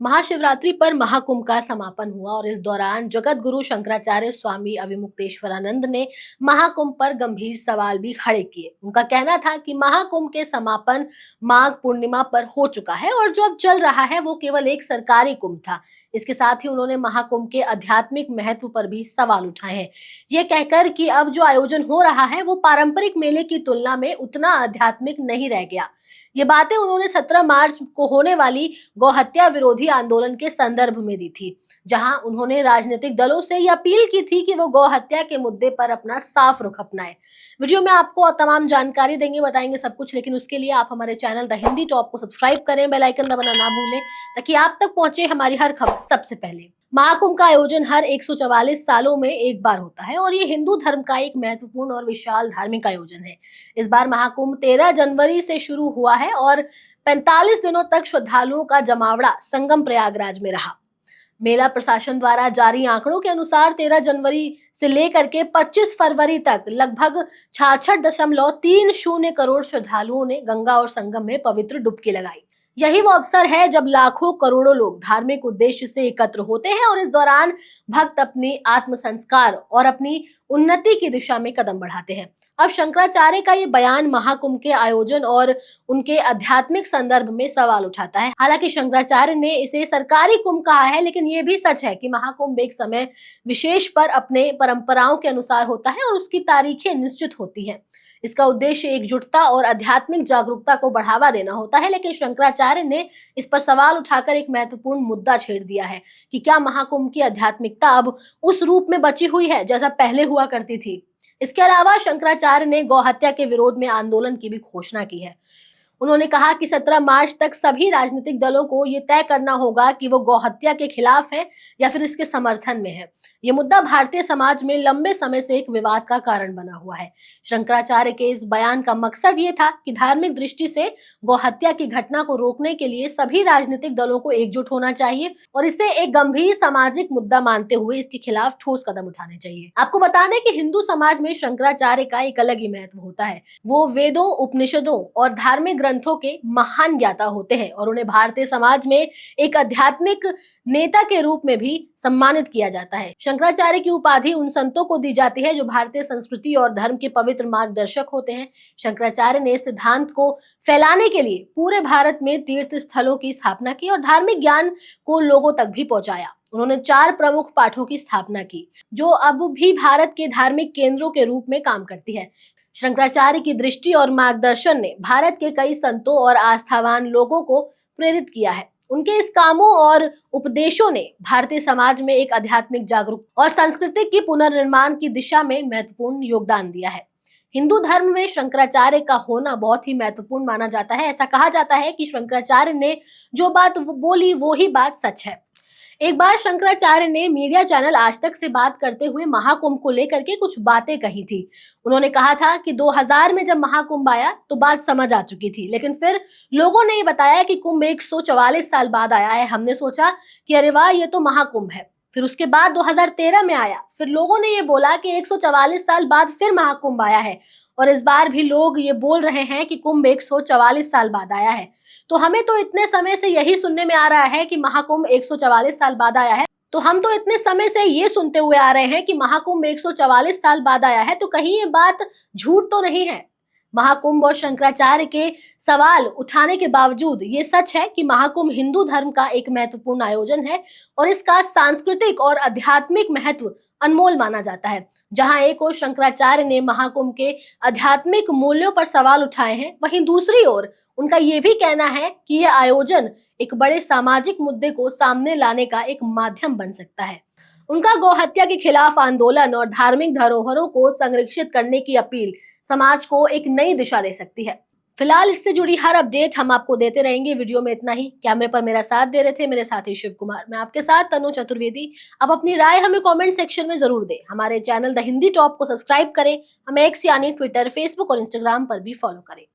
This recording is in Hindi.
महाशिवरात्रि पर महाकुंभ का समापन हुआ और इस दौरान जगत गुरु शंकराचार्य स्वामी अविमुक्तेश्वरानंद ने महाकुंभ पर गंभीर सवाल भी खड़े किए। उनका कहना था कि महाकुंभ के समापन माघ पूर्णिमा पर हो चुका है और जो अब चल रहा है वो केवल एक सरकारी कुंभ था। इसके साथ ही उन्होंने महाकुंभ के आध्यात्मिक महत्व पर भी सवाल उठाए हैं, ये कहकर कि अब जो आयोजन हो रहा है वो पारंपरिक मेले की तुलना में उतना आध्यात्मिक नहीं रह गया। ये बातें उन्होंने 17 मार्च को होने वाली गौहत्या विरोधी आंदोलन के संदर्भ में दी थी, जहां उन्होंने राजनीतिक दलों से यह अपील की थी कि वो गौहत्या के मुद्दे पर अपना साफ रुख अपनाएं। वीडियो में आपको तमाम जानकारी देंगे, बताएंगे सब कुछ, लेकिन उसके लिए आप हमारे चैनल द हिंदी टॉप को सब्सक्राइब करें, बेल आइकन दबाना ना भूलें ताकि आप तक पहुंचे हमारी हर खबर सबसे पहले। महाकुंभ का आयोजन हर 144 सालों में एक बार होता है और ये हिंदू धर्म का एक महत्वपूर्ण और विशाल धार्मिक आयोजन है। इस बार महाकुंभ 13 जनवरी से शुरू हुआ है और 45 दिनों तक श्रद्धालुओं का जमावड़ा संगम प्रयागराज में रहा। मेला प्रशासन द्वारा जारी आंकड़ों के अनुसार 13 जनवरी से लेकर के 25 फरवरी तक लगभग 66.30 करोड़ श्रद्धालुओं ने गंगा और संगम में पवित्र डुबकी लगाई। यही वो अवसर है जब लाखों करोड़ों लोग धार्मिक उद्देश्य से एकत्र होते हैं और इस दौरान भक्त अपनी आत्म संस्कार और अपनी उन्नति की दिशा में कदम बढ़ाते हैं। अब शंकराचार्य का ये बयान महाकुंभ के आयोजन और उनके आध्यात्मिक संदर्भ में सवाल उठाता है। हालांकि शंकराचार्य ने इसे सरकारी कुंभ कहा है, लेकिन ये भी सच है कि महाकुंभ एक समय विशेष पर अपने परंपराओं के अनुसार होता है और उसकी तारीखें निश्चित होती हैं। इसका उद्देश्य एकजुटता और आध्यात्मिक जागरूकता को बढ़ावा देना होता है, लेकिन शंकराचार्य ने इस पर सवाल उठाकर एक महत्वपूर्ण मुद्दा छेड़ दिया है कि क्या महाकुंभ की आध्यात्मिकता अब उस रूप में बची हुई है जैसा पहले हुआ करती थी। इसके अलावा शंकराचार्य ने गौहत्या के विरोध में आंदोलन की भी घोषणा की है। उन्होंने कहा कि 17 मार्च तक सभी राजनीतिक दलों को ये तय करना होगा कि वो गौहत्या के खिलाफ है या फिर इसके समर्थन में है। ये मुद्दा भारतीय समाज में लंबे समय से एक विवाद का कारण बना हुआ है। शंकराचार्य के इस बयान का मकसद ये था कि धार्मिक दृष्टि से गौहत्या की घटना को रोकने के लिए सभी राजनीतिक दलों को एकजुट होना चाहिए और इसे एक गंभीर सामाजिक मुद्दा मानते हुए इसके खिलाफ ठोस कदम उठाने चाहिए। आपको बता दें कि हिंदू समाज में शंकराचार्य का एक अलग ही महत्व होता है। वो वेदों, उपनिषदों और धार्मिक ग्रंथों के महान ज्ञाता होते हैं और उन्हें भारतीय समाज में एक आध्यात्मिक नेता के रूप में भी सम्मानित किया जाता है। शंकराचार्य की उपाधि उन संतों को दी जाती है जो भारतीय संस्कृति और धर्म के पवित्र मार्गदर्शक होते हैं। शंकराचार्य ने इस सिद्धांत को फैलाने के लिए पूरे भारत में तीर्थ स्थलों की स्थापना की और धार्मिक ज्ञान को लोगों तक भी पहुंचाया। उन्होंने 4 प्रमुख पाठों की स्थापना की जो अब भी भारत के धार्मिक केंद्रों के रूप में काम करती है। शंकराचार्य की दृष्टि और मार्गदर्शन ने भारत के कई संतों और आस्थावान लोगों को प्रेरित किया है। उनके इस कामों और उपदेशों ने भारतीय समाज में एक आध्यात्मिक जागरूकता और संस्कृति की पुनर्निर्माण की दिशा में महत्वपूर्ण योगदान दिया है। हिंदू धर्म में शंकराचार्य का होना बहुत ही महत्वपूर्ण माना जाता है। ऐसा कहा जाता है कि शंकराचार्य ने जो बात बोली वो ही बात सच है। एक बार शंकराचार्य ने मीडिया चैनल आज तक से बात करते हुए महाकुंभ को लेकर के कुछ बातें कही थी। उन्होंने कहा था कि 2000 में जब महाकुंभ आया तो बात समझ आ चुकी थी, लेकिन फिर लोगों ने ये बताया कि कुंभ 144 साल बाद आया है। हमने सोचा कि अरे वाह, ये तो महाकुंभ है। फिर उसके बाद 2013 में आया, फिर लोगों ने ये बोला कि 144 साल बाद फिर महाकुंभ आया है और इस बार भी लोग ये बोल रहे हैं कि कुंभ 144 साल बाद आया है। तो हमें तो इतने समय से यही सुनने में आ रहा है कि महाकुंभ 144 साल बाद आया है, तो हम तो इतने समय से ये सुनते हुए आ रहे हैं कि महाकुंभ 144 साल बाद आया है, तो कहीं ये बात झूठ तो नहीं है। महाकुंभ और शंकराचार्य के सवाल उठाने के बावजूद ये सच है कि महाकुंभ हिंदू धर्म का एक महत्वपूर्ण आयोजन है और इसका सांस्कृतिक और आध्यात्मिक महत्व अनमोल माना जाता है। जहां एक ओर शंकराचार्य ने महाकुंभ के आध्यात्मिक मूल्यों पर सवाल उठाए हैं, वहीं दूसरी ओर उनका ये भी कहना है कि यह आयोजन एक बड़े सामाजिक मुद्दे को सामने लाने का एक माध्यम बन सकता है। उनका गौहत्या के खिलाफ आंदोलन और धार्मिक धरोहरों को संरक्षित करने की अपील समाज को एक नई दिशा दे सकती है। फिलहाल इससे जुड़ी हर अपडेट हम आपको देते रहेंगे। वीडियो में इतना ही। कैमरे पर मेरा साथ दे रहे थे मेरे साथी शिव कुमार, मैं आपके साथ तनु चतुर्वेदी। अब अपनी राय हमें कमेंट सेक्शन में जरूर दें। हमारे चैनल द हिंदी टॉप को सब्सक्राइब करें। हमें एक्स यानी ट्विटर, फेसबुक और इंस्टाग्राम पर भी फॉलो करें।